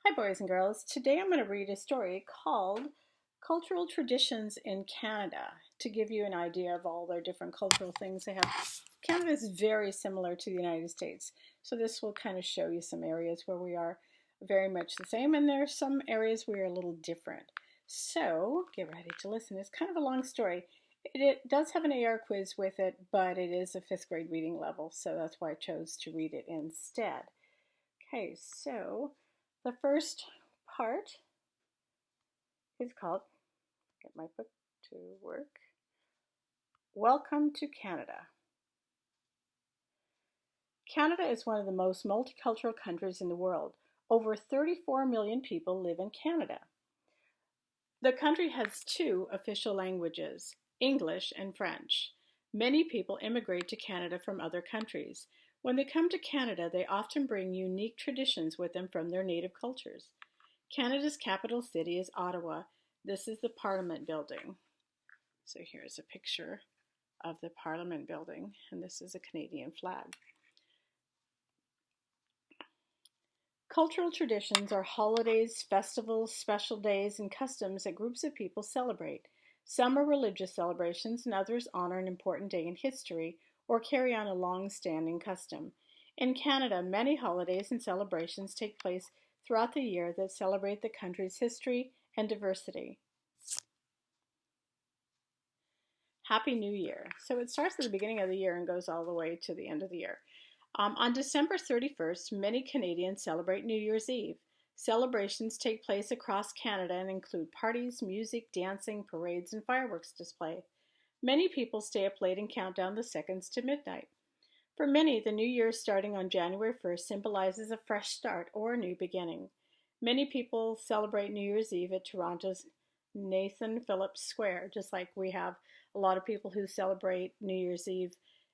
Hi, boys and girls. Today I'm going to read a story called Cultural Traditions in Canada to give you an idea of all their different cultural things they have. Canada is very similar to the United States, so this will kind of show you some areas where we are very much the same, and there are some areas we are a little different. So get ready to listen. It's kind of a long story. It does have an AR quiz with it, but it is a fifth grade reading level, so that's why I chose to read it instead. Okay, so the first part is called, get my book to work, Welcome to Canada. Canada is one of the most multicultural countries in the world. Over 34 million people live in Canada. The country has two official languages, English and French. Many people immigrate to Canada from other countries. When they come to Canada, they often bring unique traditions with them from their native cultures. Canada's capital city is Ottawa. This is the Parliament building. So here's a picture of the Parliament building, and this is a Canadian flag. Cultural traditions are holidays, festivals, special days, and customs that groups of people celebrate. Some are religious celebrations, and others honor an important day in history or carry on a long-standing custom. In Canada, many holidays and celebrations take place throughout the year that celebrate the country's history and diversity. Happy New Year. So it starts at the beginning of the year and goes all the way to the end of the year. On December 31st, many Canadians celebrate New Year's Eve. Celebrations take place across Canada and include parties, music, dancing, parades, and fireworks display. Many people stay up late and count down the seconds to midnight. For many, the new year starting on January 1st symbolizes a fresh start or a new beginning. Many people celebrate New Year's Eve at Toronto's Nathan Phillips Square, just like we have a lot of people who celebrate New Year's Eve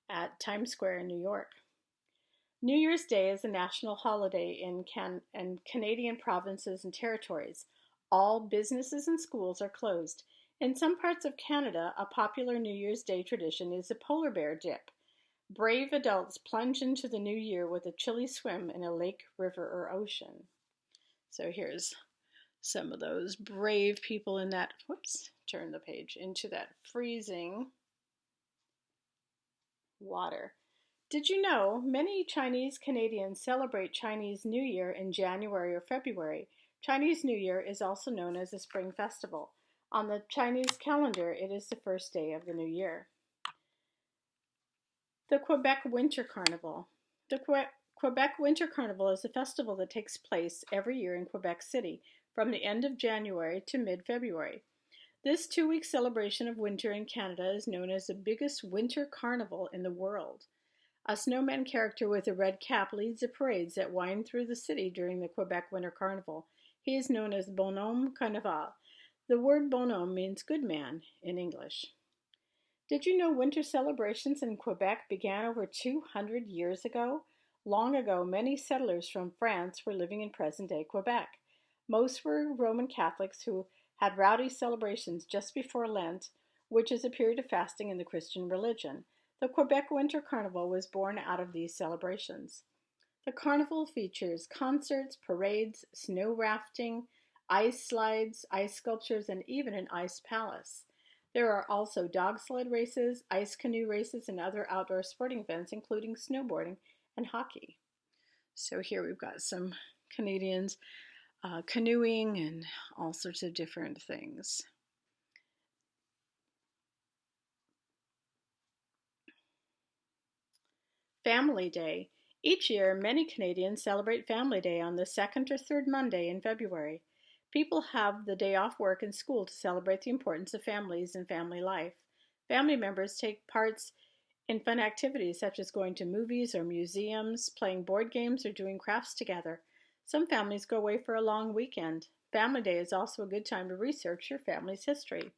at Times Square in New York. New Year's Day is a national holiday in Canadian provinces and territories. All businesses and schools are closed. In some parts of Canada, a popular New Year's Day tradition is a polar bear dip. Brave adults plunge into the new year with a chilly swim in a lake, river, or ocean. So here's some of those brave people in that, turn the page, into that freezing water. Did you know many Chinese Canadians celebrate Chinese New Year in January or February? Chinese New Year is also known as a Spring Festival. On the Chinese calendar, it is the first day of the new year. The Quebec Winter Carnival. The Quebec Winter Carnival is a festival that takes place every year in Quebec City from the end of January to mid-February. This 2-week celebration of winter in Canada is known as the biggest winter carnival in the world. A snowman character with a red cap leads the parades that wind through the city during the Quebec Winter Carnival. He is known as Bonhomme Carnival. The word bonhomme means good man in English. Did you know winter celebrations in Quebec began over 200 years ago? Long ago, many settlers from France were living in present-day Quebec. Most were Roman Catholics who had rowdy celebrations just before Lent, which is a period of fasting in the Christian religion. The Quebec Winter Carnival was born out of these celebrations. The carnival features concerts, parades, snow rafting, ice slides, ice sculptures, and even an ice palace. There are also dog sled races, ice canoe races, and other outdoor sporting events, including snowboarding and hockey. So here we've got some Canadians canoeing and all sorts of different things. Family Day. Each year, many Canadians celebrate Family Day on the second or third Monday in February. People have the day off work and school to celebrate the importance of families and family life. Family members take part in fun activities such as going to movies or museums, playing board games, or doing crafts together. Some families go away for a long weekend. Family Day is also a good time to research your family's history.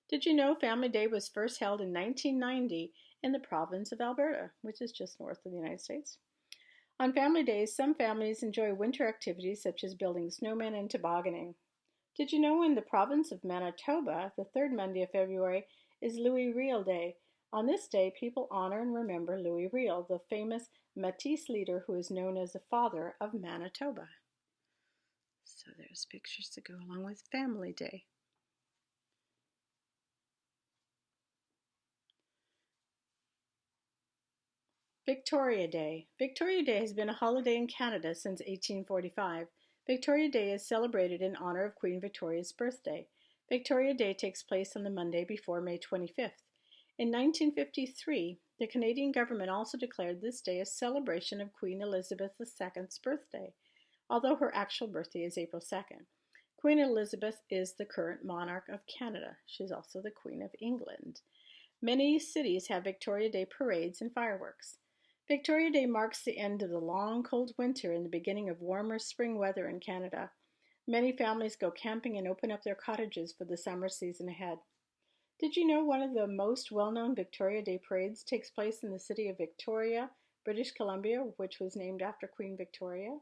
Did you know Family Day was first held in 1990 in the province of Alberta, which is just north of the United States? On Family Days, some families enjoy winter activities such as building snowmen and tobogganing. Did you know in the province of Manitoba, the third Monday of February is Louis Riel Day? On this day, people honor and remember Louis Riel, the famous Métis leader who is known as the father of Manitoba. So So there's pictures to go along with Family Day. Victoria Day. Victoria Day has been a holiday in Canada since 1845. Victoria Day is celebrated in honor of Queen Victoria's birthday. Victoria Day takes place on the Monday before May 25th. In 1953, the Canadian government also declared this day a celebration of Queen Elizabeth II's birthday, although her actual birthday is April 2nd. Queen Elizabeth is the current monarch of Canada. She's also the Queen of England. Many cities have Victoria Day parades and fireworks. Victoria Day marks the end of the long, cold winter and the beginning of warmer spring weather in Canada. Many families go camping and open up their cottages for the summer season ahead. Did you know one of the most well-known Victoria Day parades takes place in the city of Victoria, British Columbia, which was named after Queen Victoria?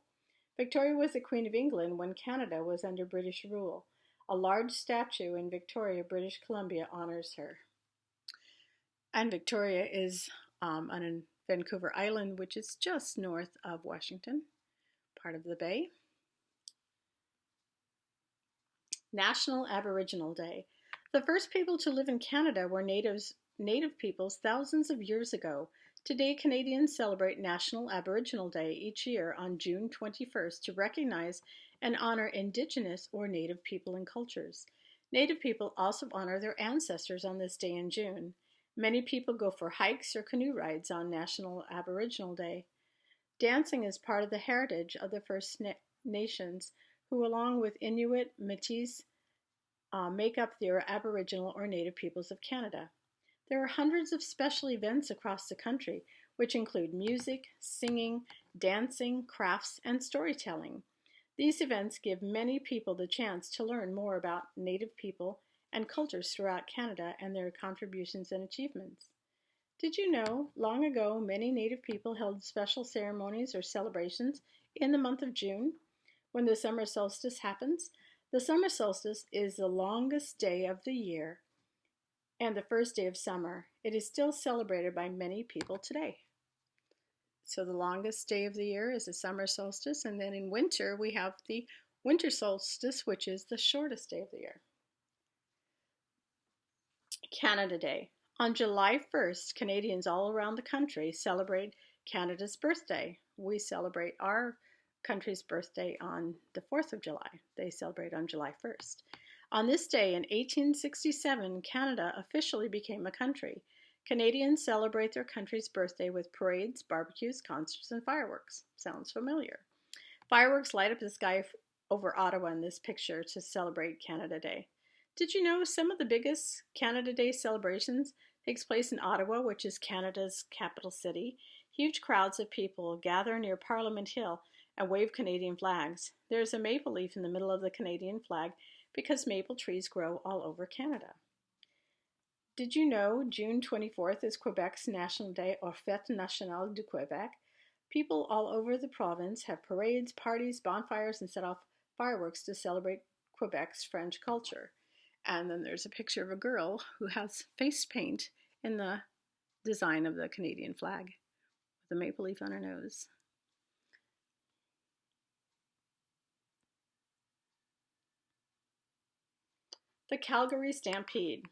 Victoria was the Queen of England when Canada was under British rule. A large statue in Victoria, British Columbia honors her. And Victoria is on Vancouver Island, which is just north of Washington, part of the bay. National Aboriginal Day. The first people to live in Canada were native peoples thousands of years ago. Today, Canadians celebrate National Aboriginal Day each year on June 21st to recognize and honor Indigenous or Native people and cultures. Native people also honor their ancestors on this day in June. Many people go for hikes or canoe rides on National Aboriginal Day. Dancing is part of the heritage of the First Nations, who, along with Inuit, Métis, make up the Aboriginal or Native peoples of Canada. There are hundreds of special events across the country, which include music, singing, dancing, crafts, and storytelling. These events give many people the chance to learn more about Native people and cultures throughout Canada and their contributions and achievements. Did you know, long ago, many Native people held special ceremonies or celebrations in the month of June, when the summer solstice happens? The summer solstice is the longest day of the year and the first day of summer. It is still celebrated by many people today. So the longest day of the year is the summer solstice, and then in winter we have the winter solstice, which is the shortest day of the year. Canada Day. On July 1st, Canadians all around the country celebrate Canada's birthday. We celebrate our country's birthday on the 4th of July. They celebrate on July 1st. On this day in 1867, Canada officially became a country. Canadians celebrate their country's birthday with parades, barbecues, concerts, and fireworks. Sounds familiar. Fireworks light up the sky over Ottawa in this picture to celebrate Canada Day. Did you know some of the biggest Canada Day celebrations takes place in Ottawa, which is Canada's capital city? Huge crowds of people gather near Parliament Hill and wave Canadian flags. There's a maple leaf in the middle of the Canadian flag because maple trees grow all over Canada. Did you know June 24th is Quebec's National Day, or Fête Nationale du Québec? People all over the province have parades, parties, bonfires, and set off fireworks to celebrate Quebec's French culture. And then there's a picture of a girl who has face paint in the design of the Canadian flag with a maple leaf on her nose. The Calgary Stampede.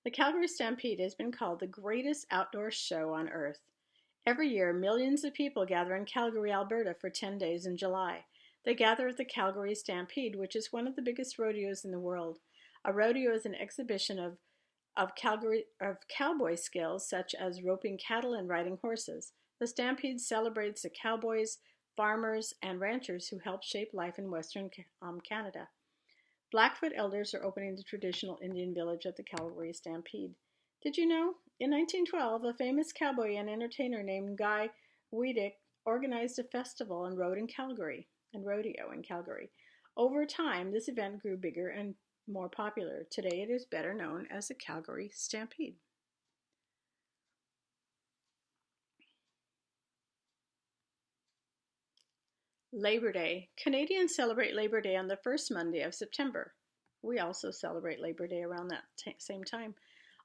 The Calgary Stampede has been called the greatest outdoor show on earth. Every year, millions of people gather in Calgary, Alberta for 10 days in July. They gather at the Calgary Stampede, which is one of the biggest rodeos in the world. A rodeo is an exhibition of cowboy skills, such as roping cattle and riding horses. The Stampede celebrates the cowboys, farmers, and ranchers who helped shape life in Western Canada. Blackfoot elders are opening the traditional Indian village at the Calgary Stampede. Did you know? In 1912, a famous cowboy and entertainer named Guy Wiedeck organized a festival and rodeo in Calgary. Over time, this event grew bigger and more popular. Today, it is better known as the Calgary Stampede. Labor Day. Canadians celebrate Labor Day on the first Monday of September. We also celebrate Labor Day around that same time.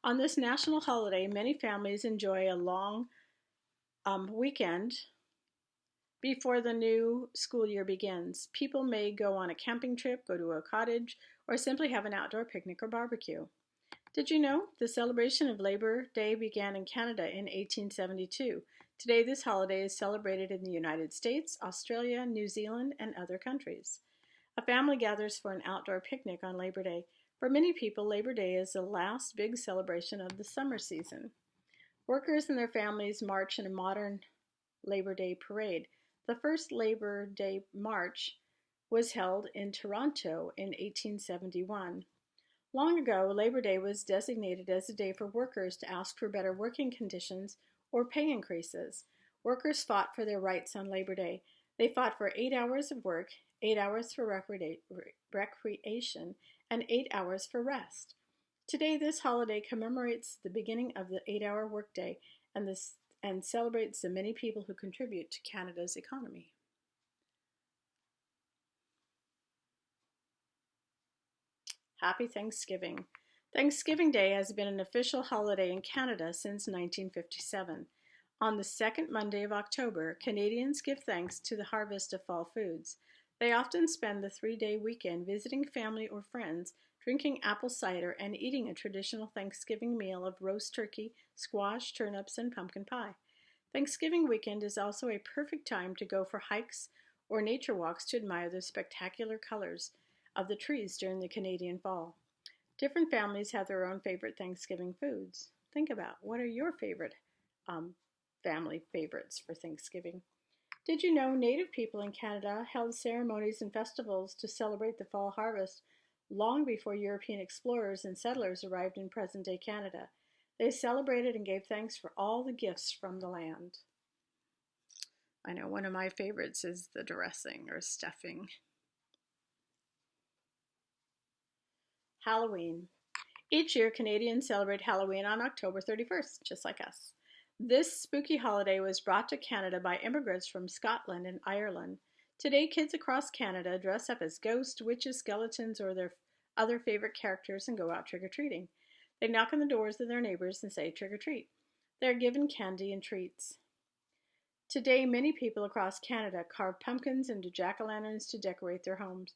On this national holiday, many families enjoy a long weekend before the new school year begins. People may go on a camping trip, go to a cottage, or simply have an outdoor picnic or barbecue. Did you know the celebration of Labor Day began in Canada in 1872? Today, this holiday is celebrated in the United States, Australia, New Zealand, and other countries. A family gathers for an outdoor picnic on Labor Day. For many people, Labor Day is the last big celebration of the summer season. Workers and their families march in a modern Labor Day parade. The first Labor Day march was held in Toronto in 1871. Long ago, Labor Day was designated as a day for workers to ask for better working conditions or pay increases. Workers fought for their rights on Labor Day. They fought for 8 hours of work, 8 hours for recreation, and 8 hours for rest. Today, this holiday commemorates the beginning of the 8-hour workday and celebrates the many people who contribute to Canada's economy. Happy Thanksgiving. Thanksgiving Day has been an official holiday in Canada since 1957. On the second Monday of October, Canadians give thanks to the harvest of fall foods. They often spend the 3-day weekend visiting family or friends, drinking apple cider, and eating a traditional Thanksgiving meal of roast turkey, squash, turnips, and pumpkin pie. Thanksgiving weekend is also a perfect time to go for hikes or nature walks to admire the spectacular colors of the trees during the Canadian fall. Different families have their own favorite Thanksgiving foods. Think about, what are your favorite family favorites for Thanksgiving? Did you know Native people in Canada held ceremonies and festivals to celebrate the fall harvest long before European explorers and settlers arrived in present-day Canada? They celebrated and gave thanks for all the gifts from the land. I know one of my favorites is the dressing or stuffing. Halloween. Each year, Canadians celebrate Halloween on October 31st, just like us. This spooky holiday was brought to Canada by immigrants from Scotland and Ireland. Today, kids across Canada dress up as ghosts, witches, skeletons, or their other favorite characters and go out trick-or-treating. They knock on the doors of their neighbors and say trick-or-treat. They are given candy and treats. Today, many people across Canada carve pumpkins into jack-o'-lanterns to decorate their homes.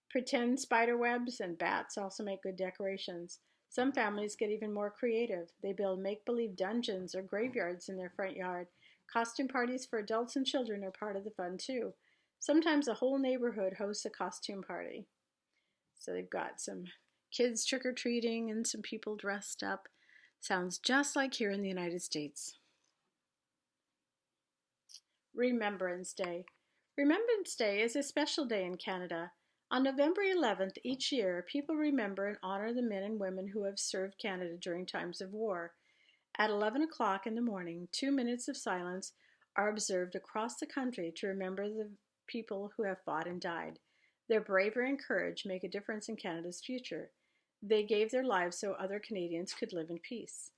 Pretend spider webs and bats also make good decorations. Some families get even more creative. They build make-believe dungeons or graveyards in their front yard. Costume parties for adults and children are part of the fun too. Sometimes a whole neighborhood hosts a costume party. So they've got some kids trick-or-treating and some people dressed up. Sounds just like here in the United States. Remembrance Day. Remembrance Day is a special day in Canada. On November 11th each year, people remember and honor the men and women who have served Canada during times of war. At 11 o'clock in the morning, 2 minutes of silence are observed across the country to remember the people who have fought and died. Their bravery and courage make a difference in Canada's future. They gave their lives so other Canadians could live in peace.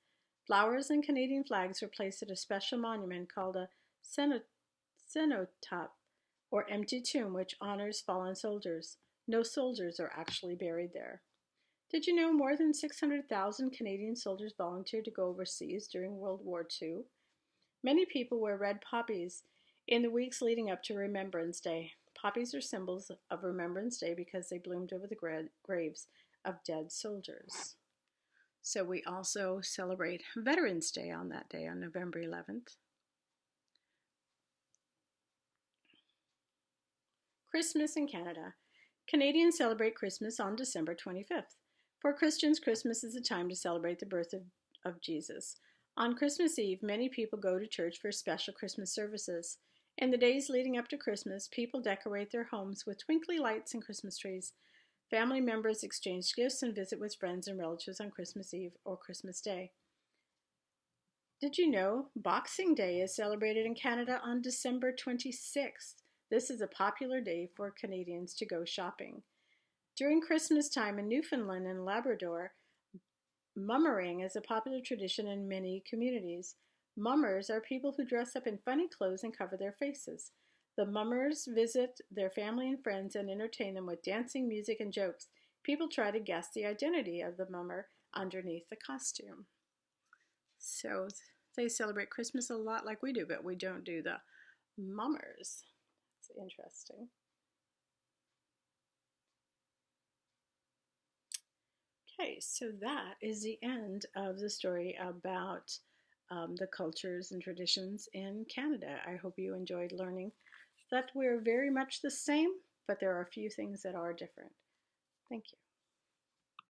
Flowers and Canadian flags are placed at a special monument called a cenotaph, or empty tomb, which honors fallen soldiers. No soldiers are actually buried there. Did you know more than 600,000 Canadian soldiers volunteered to go overseas during World War II? Many people wear red poppies in the weeks leading up to Remembrance Day. Poppies are symbols of Remembrance Day because they bloomed over the graves of dead soldiers. So we also celebrate Veterans Day on that day, on November 11th. Christmas in Canada. Canadians celebrate Christmas on December 25th. For Christians, Christmas is a time to celebrate the birth of Jesus. On Christmas Eve, many people go to church for special Christmas services. In the days leading up to Christmas, people decorate their homes with twinkly lights and Christmas trees. Family members exchange gifts and visit with friends and relatives on Christmas Eve or Christmas Day. Did you know Boxing Day is celebrated in Canada on December 26th? This is a popular day for Canadians to go shopping. During Christmas time in Newfoundland and Labrador, mummering is a popular tradition in many communities. Mummers are people who dress up in funny clothes and cover their faces. The mummers visit their family and friends and entertain them with dancing, music, and jokes. People try to guess the identity of the mummer underneath the costume. So they celebrate Christmas a lot like we do, but we don't do the mummers. That's interesting. Okay, so that is the end of the story about the cultures and traditions in Canada. I hope you enjoyed learning that we're very much the same, but there are a few things that are different. Thank you.